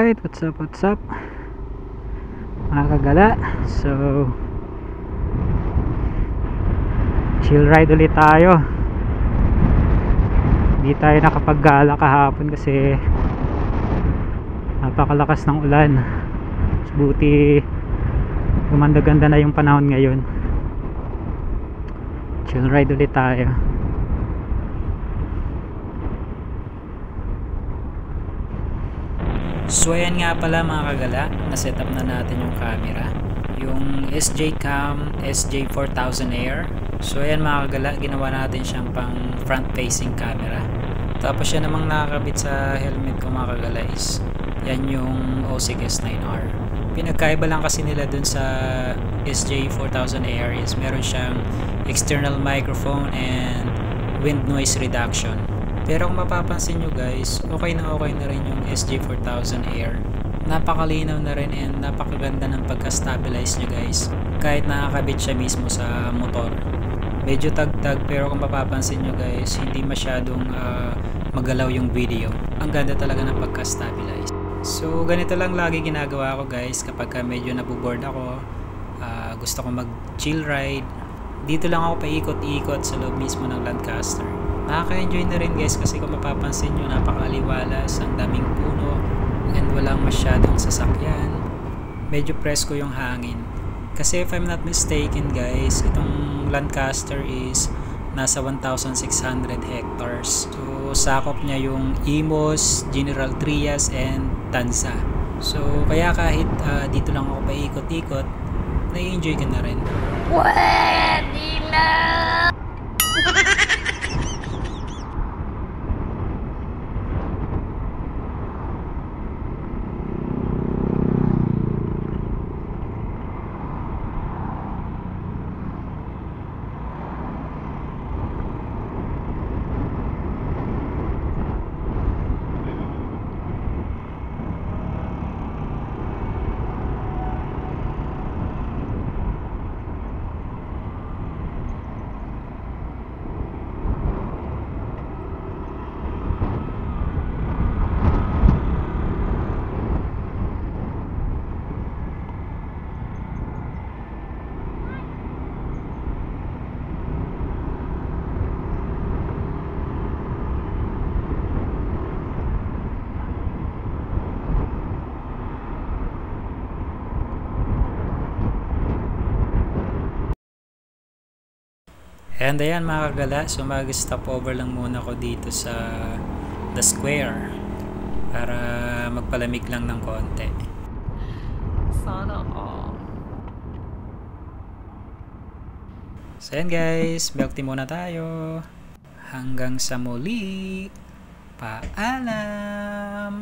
Alright, what's up mga kagala. So chill ride ulit tayo. Hindi tayo nakapaggala kahapon kasi napakalakas ng ulan. Buti gumanda-ganda na yung panahon ngayon. Chill ride ulit tayo. So ayan nga pala mga kagala, na-set up na natin yung camera, yung SJ Cam SJ4000 Air. So ayan mga kagala, ginawa natin siyang pang front facing camera. Tapos yan namang nakakabit sa helmet ko mga kagala is yan yung OSIG S9R. Pinagkaiba lang kasi nila dun sa SJ4000 Air is meron siyang external microphone and wind noise reduction. Pero kung mapapansin nyo guys, okay na rin yung SJ4000 Air. Napakalinaw na rin and napakaganda ng pagka-stabilize nyo guys. Kahit nakakabit siya mismo sa motor. Medyo tagtag pero kung mapapansin nyo guys, hindi masyadong magalaw yung video. Ang ganda talaga ng pagka-stabilize. So ganito lang lagi ginagawa ko guys kapag medyo naboboard ako. Gusto ko mag-chill ride. Dito lang ako paikot-ikot sa loob mismo ng Lancaster. Nakaka-enjoy na rin guys kasi kung mapapansin nyo napakaliwalas, ang daming puno and walang masyadong sasakyan. Medyo presko yung hangin. Kasi if I'm not mistaken guys, itong Lancaster is nasa 1,600 hectares. So sakop niya yung Imus, General Trias and Tanza. So kaya kahit dito lang ako paikot-ikot, nai-enjoy ka na rin. Pwede na! And ayan mga kagala, so mag-stop over lang muna ako dito sa The Square para magpalamig lang ng konti. Sana all. So ayan guys, milk tea muna tayo. Hanggang sa muli. Paalam!